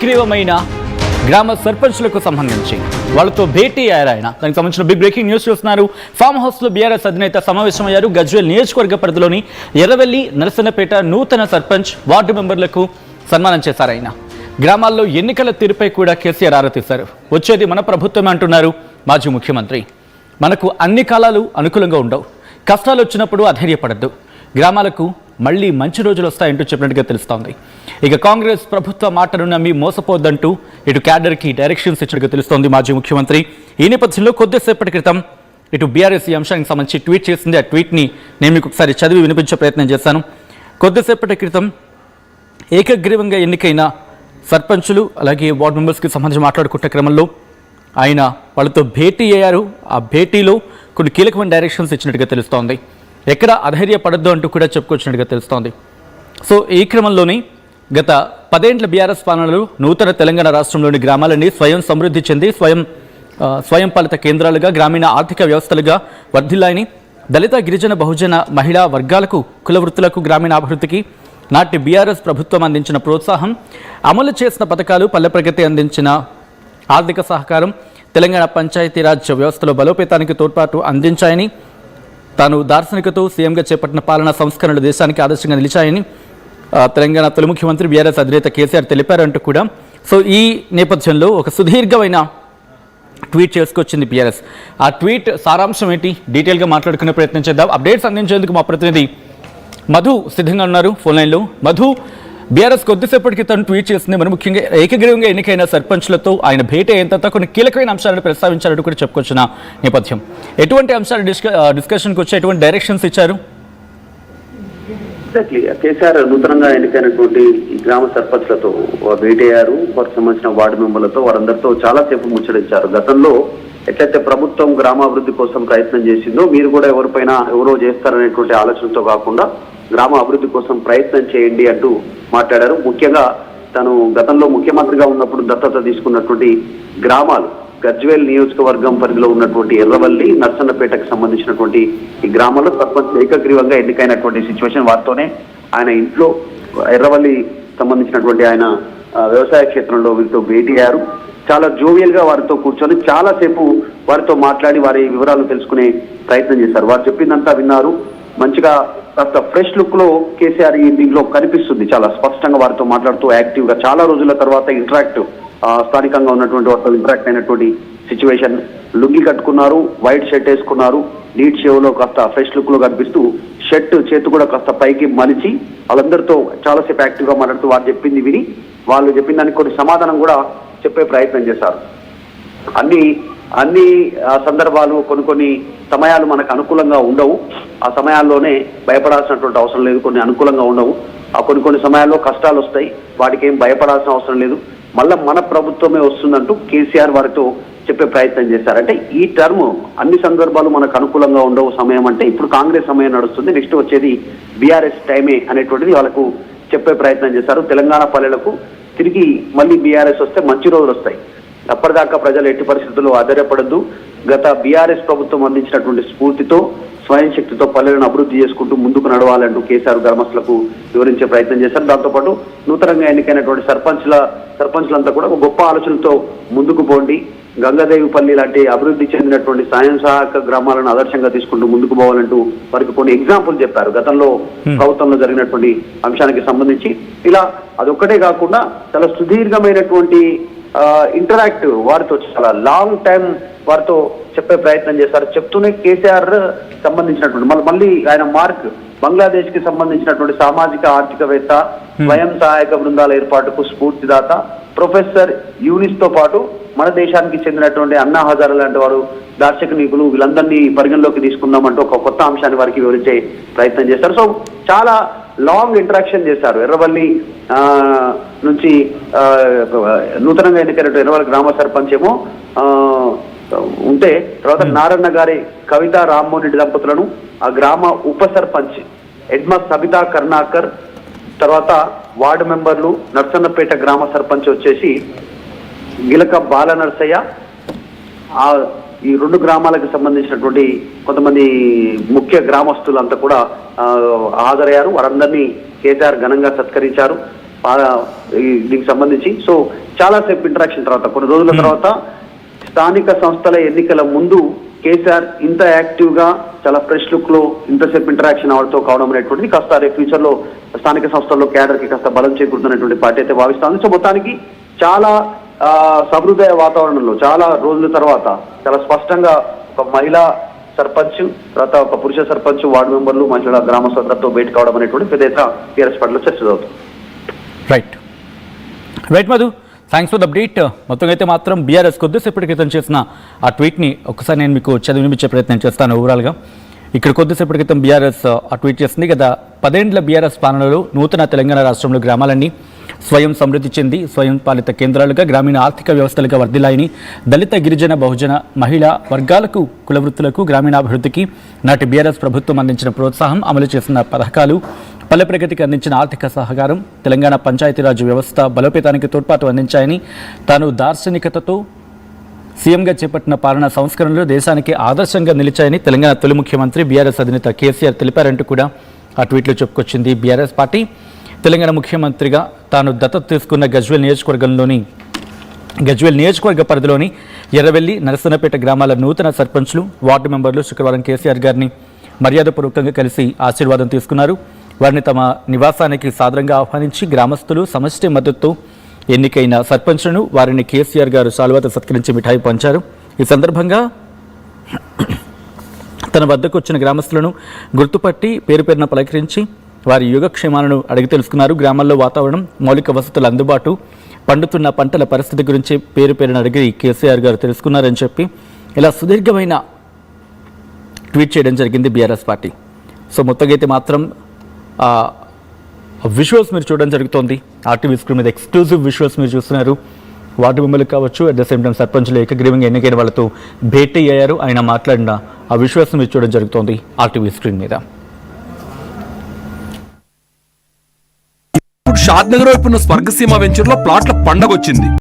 ఏకగ్రీవమైన గ్రామ సర్పంచ్లకు సంబంధించి వాళ్ళతో భేటీ అయ్యారు ఆయన. దానికి సంబంధించిన బిగ్ బ్రేకింగ్ న్యూస్ చూస్తున్నారు. ఫామ్ హౌస్లో బీఆర్ఎస్ అధినేత సమావేశమయ్యారు. గజ్వేల్ నియోజకవర్గ పరిధిలోని ఎర్రవెల్లి నరసన్నపేట నూతన సర్పంచ్ వార్డు మెంబర్లకు సన్మానం చేశారు ఆయన. గ్రామాల్లో ఎన్నికల తీరుపై కూడా కేసీఆర్ ఆరా తీశారు. వచ్చేది మన ప్రభుత్వమే అంటున్నారు మాజీ ముఖ్యమంత్రి. మనకు అన్ని కాలాలు అనుకూలంగా ఉండవు, కష్టాలు వచ్చినప్పుడు అధైర్యపడద్దు, గ్రామాలకు మళ్ళీ మంచి రోజులు వస్తాయంటూ చెప్పినట్టుగా తెలుస్తోంది. ఇక కాంగ్రెస్ ప్రభుత్వ మాటను నమ్మి మోసపోద్దంటూ ఇటు క్యాడర్కి డైరెక్షన్స్ ఇచ్చినట్టుగా తెలుస్తోంది మాజీ ముఖ్యమంత్రి. ఈ నేపథ్యంలో కొద్దిసేపటి క్రితం ఇటు బీఆర్ఎస్ ఈ అంశానికి సంబంధించి ట్వీట్ చేసింది. ఆ ట్వీట్ని నేను మీకు ఒకసారి చదివి వినిపించే ప్రయత్నం చేశాను. కొద్దిసేపటి క్రితం ఏకగ్రీవంగా ఎన్నికైన సర్పంచులు అలాగే వార్డు మెంబర్స్కి సంబంధించి మాట్లాడుకునే క్రమంలో ఆయన వాళ్ళతో భేటీ అయ్యారు. ఆ భేటీలో కొన్ని కీలకమైన డైరెక్షన్స్ ఇచ్చినట్టుగా తెలుస్తోంది. ఎక్కడ అధైర్యపడద్దు అంటూ కూడా చెప్పుకొచ్చినట్టుగా తెలుస్తోంది. సో ఈ క్రమంలోని గత 10 ఏళ్ల బీఆర్ఎస్ పాలనలో నూతన తెలంగాణ రాష్ట్రంలోని గ్రామాలన్నీ స్వయం సమృద్ధి చెంది స్వయం పాలిత కేంద్రాలుగా, గ్రామీణ ఆర్థిక వ్యవస్థలుగా వర్ధిల్లాయని, దళిత, గిరిజన, బహుజన, మహిళా వర్గాలకు, కుల వృత్తులకు, గ్రామీణాభివృద్ధికి నాటి బీఆర్ఎస్ ప్రభుత్వం అందించిన ప్రోత్సాహం, అమలు చేసిన పథకాలు, పల్లె ప్రగతి అందించిన ఆర్థిక సహకారం తెలంగాణ పంచాయతీరాజ్ వ్యవస్థలో బలోపేతానికి తోడ్పాటు అందించాయని, తాను దార్శనికతో సీఎంగా చేపట్టిన పాలనా సంస్కరణలు దేశానికి ఆదర్శంగా నిలిచాయని తెలంగాణ తొలి ముఖ్యమంత్రి బీఆర్ఎస్ అధినేత కేసీఆర్ తెలిపారంటూ కూడా. సో ఈ నేపథ్యంలో ఒక సుదీర్ఘమైన ట్వీట్ చేసుకొచ్చింది బీఆర్ఎస్. ఆ ట్వీట్ సారాంశం ఏంటి డీటెయిల్గా మాట్లాడుకునే ప్రయత్నం చేద్దాం. అప్డేట్స్ అందించేందుకు మా ప్రతినిధి మధు సిద్ధంగా ఉన్నారు ఫోన్ లైన్లో. మధు, బీఆర్ఎస్ కొద్దిసేపటికి తను ట్వీట్ చేసింది. మరి ముఖ్యంగా ఏకగ్రీవంగా ఎన్నికైన సర్పంచ్లతో ఆయన భేటీ అయిన తర్వాత కొన్ని కీలకమైన అంశాలను ప్రస్తావించారంటూ కూడా చెప్పుకొచ్చిన నేపథ్యం. ఎటువంటి అంశాలు డిస్కషన్కి వచ్చి ఎటువంటి డైరెక్షన్స్ ఇచ్చారు? ఎగ్జాక్ట్లీ, కేసీఆర్ నూతనంగా ఎన్నికైనటువంటి ఈ గ్రామ సర్పంచ్లతో భేటీ అయ్యారు. వారికి సంబంధించిన వార్డు మెంబర్లతో వారందరితో చాలాసేపు ముచ్చటించారు. గతంలో ఎట్లయితే ప్రభుత్వం గ్రామాభివృద్ధి కోసం ప్రయత్నం చేసిందో మీరు కూడా ఎవరో చేస్తారనేటువంటి ఆలోచనతో కాకుండా గ్రామ అభివృద్ధి కోసం ప్రయత్నం చేయండి అంటూ మాట్లాడారు. ముఖ్యంగా తను గతంలో ముఖ్యమంత్రిగా ఉన్నప్పుడు దత్తత తీసుకున్నటువంటి గ్రామాలు గజ్వేల్ నియోజకవర్గం పరిధిలో ఉన్నటువంటి ఎర్రవల్లి, నర్సన్నపేటకు సంబంధించినటువంటి ఈ గ్రామాల్లో సర్పంచ్ ఏకగ్రీవంగా ఎన్నికైనటువంటి సిచ్యువేషన్. వారితోనే ఆయన ఇంట్లో ఎర్రవల్లి సంబంధించినటువంటి ఆయన వ్యవసాయ క్షేత్రంలో వీరితో భేటీ అయ్యారు. చాలా జోవియల్ గా వారితో కూర్చొని చాలాసేపు వారితో మాట్లాడి వారి వివరాలు తెలుసుకునే ప్రయత్నం చేశారు. వారు చెప్పిందంతా విన్నారు. మంచిగా కాస్త ఫ్రెష్ లుక్ లో కేసీఆర్ ఈ దీంట్లో కనిపిస్తుంది. చాలా స్పష్టంగా వారితో మాట్లాడుతూ యాక్టివ్ గా చాలా రోజుల తర్వాత ఇంటరాక్టివ్, స్థానికంగా ఉన్నటువంటి వారితో ఇంటరాక్ట్ అయినటువంటి సిచ్యువేషన్. లుంగి కట్టుకున్నారు, వైట్ షర్ట్ వేసుకున్నారు, నీట్ షేవ్ లో కాస్త ఫ్రెష్ లుక్ లో కనిపిస్తూ షర్ట్ చేతు కూడా కాస్త పైకి మలిచి వాళ్ళందరితో చాలాసేపు యాక్టివ్ గా మాట్లాడుతూ వారు చెప్పింది విని వాళ్ళు చెప్పిన దానికి కొన్ని సమాధానం కూడా చెప్పే ప్రయత్నం చేశారు. అన్ని సందర్భాలు కొన్ని సమయాలు మనకు అనుకూలంగా ఉండవు. ఆ సమయాల్లోనే భయపడాల్సినటువంటి అవసరం లేదు. కొన్ని అనుకూలంగా ఉండవు. ఆ కొన్ని సమయాల్లో కష్టాలు వస్తాయి. వాటికి ఏం భయపడాల్సిన అవసరం లేదు. మళ్ళీ మన ప్రభుత్వమే వస్తుందంటూ కేసీఆర్ వారితో చెప్పే ప్రయత్నం చేశారు. అంటే ఈ టర్మ్ అన్ని సందర్భాలు మనకు అనుకూలంగా ఉండవు సమయం అంటే ఇప్పుడు కాంగ్రెస్ సమయం నడుస్తుంది, నెక్స్ట్ వచ్చేది బీఆర్ఎస్ టైమే అనేటువంటిది వాళ్ళకు చెప్పే ప్రయత్నం చేశారు. తెలంగాణ పల్లెలకు తిరిగి మళ్ళీ బీఆర్ఎస్ వస్తే మంచి రోజులు వస్తాయి. అప్పటిదాకా ప్రజలు ఎట్టి పరిస్థితుల్లో ఆధారపడద్దు. గత బీఆర్ఎస్ ప్రభుత్వం అందించినటువంటి స్ఫూర్తితో, స్వయం శక్తితో పల్లెలను అభివృద్ధి చేసుకుంటూ ముందుకు నడవాలంటూ కేసీఆర్ గ్రామస్తులకు వివరించే ప్రయత్నం చేశారు. దాంతోపాటు నూతనంగా ఎన్నికైనటువంటి సర్పంచ్లంతా కూడా ఒక గొప్ప ఆలోచనతో ముందుకు పోండి, గంగాదేవిపల్లి లాంటి అభివృద్ధి చెందినటువంటి స్వయం సహాయక గ్రామాలను ఆదర్శంగా తీసుకుంటూ ముందుకు పోవాలంటూ వారికి కొన్ని ఎగ్జాంపుల్ చెప్పారు గతంలో ప్రభుత్వంలో జరిగినటువంటి అంశానికి సంబంధించి. ఇలా అదొక్కటే కాకుండా చాలా సుదీర్ఘమైనటువంటి ఇంటరాక్టివ్ వారితో చాలా లాంగ్ టైం వారితో చెప్పే ప్రయత్నం చేశారు. చెప్తూనే కేసీఆర్ సంబంధించినటువంటి మళ్ళీ ఆయన మార్క్ బంగ్లాదేశ్ కి సంబంధించినటువంటి సామాజిక ఆర్థికవేత్త, స్వయం సహాయక బృందాల ఏర్పాటుకు స్ఫూర్తిదాత ప్రొఫెసర్ యూనిస్ తో పాటు మన దేశానికి చెందినటువంటి అన్నా హజారే లాంటి వారు దార్శనికులు, వీళ్ళందరినీ పరిగణలోకి తీసుకుందామంటూ ఒక కొత్త అంశాన్ని వారికి వివరించే ప్రయత్నం చేశారు. సో చాలా లాంగ్ ఇంటరాక్షన్ చేశారు. ఎర్రవల్లి నుంచి నూతనంగా ఎన్నికైనటువంటి ఎర్రవల్లి గ్రామ సర్పంచ్ ఏమో ఉంటే, తర్వాత నారన్న గారి కవిత రామ్మోహన్ రెడ్డి దంపతులను ఆ గ్రామ ఉప సర్పంచ్ ఎడ్మ సబితా కర్ణాకర్, తర్వాత వార్డు మెంబర్లు నర్సన్నపేట గ్రామ సర్పంచ్ వచ్చేసి గిలక బాల నర్సయ్య, ఈ రెండు గ్రామాలకు సంబంధించినటువంటి కొంతమంది ముఖ్య గ్రామస్తులంతా కూడా హాజరయ్యారు. వారందరినీ కేసీఆర్ ఘనంగా సత్కరించారు. దీనికి సంబంధించి. సో చాలాసేపు ఇంటరాక్షన్ తర్వాత కొన్ని రోజుల తర్వాత స్థానిక సంస్థల ఎన్నికల ముందు కేసీఆర్ ఇంత యాక్టివ్ గా చాలా ఫ్రెష్ లుక్ లో ఇంతసేపు ఇంటరాక్షన్ అవడంతో కావడం అనేటువంటిది కాస్త రేపు ఫ్యూచర్ లో స్థానిక సంస్థల్లో క్యాడర్ కి కాస్త బలం చేకూరుతున్నటువంటి పార్టీ అయితే భావిస్తోంది. సో మొత్తానికి చాలా సహృదయ వాతావరణంలో చాలా రోజుల తర్వాత చాలా స్పష్టంగా ఒక మహిళా సర్పంచ్ తర్వాత ఒక పురుష సర్పంచ్ వార్డు మెంబర్లు మహిళల గ్రామ సభ్యులతో భేటీ కావడం అనేటువంటి పెద్ద ఎత్తున టీఆర్ఎస్ పార్టీలో చర్చ జరుగుతుంది. Right Madhu, thanks for the update. మొత్తం అయితే మాత్రం బీఆర్ఎస్ కొద్దిసేపటి క్రితం చేసిన ఆ ట్వీట్ని ఒకసారి నేను మీకు చదివి వినిపించే ప్రయత్నం చేస్తాను. ఓవరాల్గా ఇక్కడ కొద్దిసేపటి క్రితం బీఆర్ఎస్ ఆ ట్వీట్ చేసింది. గత 10 ఏళ్ల బీఆర్ఎస్ పాలనలో నూతన తెలంగాణ రాష్ట్రంలో గ్రామాలన్నీ స్వయం సమృద్ధి చెంది స్వయం పాలిత కేంద్రాలుగా గ్రామీణ ఆర్థిక వ్యవస్థలుగా వర్ధిల్లాయని, దళిత గిరిజన బహుజన మహిళా వర్గాలకు కులవృత్తులకు గ్రామీణాభివృద్ధికి నాటి బీఆర్ఎస్ ప్రభుత్వం అందించిన ప్రోత్సాహం, అమలు చేసిన పథకాలు, పల్లె ప్రగతికి అందించిన ఆర్థిక సహకారం తెలంగాణ పంచాయతీరాజ్ వ్యవస్థ బలోపేతానికి తోడ్పాటు అందించాయని, తాను దార్శనికతతో సీఎంగా చేపట్టిన పాలనా సంస్కరణలు దేశానికి ఆదర్శంగా నిలిచాయని తెలంగాణ తొలి ముఖ్యమంత్రి బీఆర్ఎస్ అధినేత కేసీఆర్ తెలిపారంటూ కూడా ఆ ట్వీట్లో చెప్పుకొచ్చింది బీఆర్ఎస్ పార్టీ. తెలంగాణ ముఖ్యమంత్రిగా తాను దత్తత తీసుకున్న గజ్వేల్ నియోజకవర్గ పరిధిలోని ఎర్రవెల్లి, నరసన్నపేట గ్రామాల నూతన సర్పంచ్లు, వార్డు మెంబర్లు శుక్రవారం కేసీఆర్ గారిని మర్యాదపూర్వకంగా కలిసి ఆశీర్వాదం తీసుకున్నారు. వారిని తమ నివాసానికి సాదరంగా ఆహ్వానించి గ్రామస్తులు సమష్టి మద్దతుతో ఎన్నికైన సర్పంచ్లను వారిని కేసీఆర్ గారు శాలువాతో సత్కరించి మిఠాయి పంచారు. ఈ సందర్భంగా తన వద్దకు వచ్చిన గ్రామస్తులను గుర్తుపట్టి పేరు పేరున పలకరించి వారి యోగక్షేమాలను అడిగి తెలుసుకున్నారు. గ్రామాల్లో వాతావరణం, మౌలిక వసతుల అందుబాటు, పండుతున్న పంటల పరిస్థితి గురించి పేరు పేరున అడిగి కేసీఆర్ గారు తెలుసుకున్నారని చెప్పి ఇలా సుదీర్ఘమైన ట్వీట్ చేయడం జరిగింది బీఆర్ఎస్ పార్టీ. సో మొత్తంగా అయితే మాత్రం విజువల్స్ మీరు చూడడం జరుగుతోంది. ఆర్టీవీ స్క్రీన్ మీద ఎక్స్క్లూజివ్ విజువల్స్ మీరు చూస్తున్నారు. వార్డు మెంబర్లు కావచ్చు, అట్ ద సేమ్ టైం సర్పంచ్లు ఏకగ్రీవంగా ఎన్నికైన వాళ్ళతో భేటీ అయ్యారు. ఆయన మాట్లాడిన ఆ విజువల్స్ మీరు చూడడం జరుగుతోంది ఆర్టీవీ స్క్రీన్ మీద. ఇప్పుడు షాద్ నగర్ వైపు ఉన్న స్వర్గసీమ వెంచర్ లో ప్లాట్ల పండగ వచ్చింది.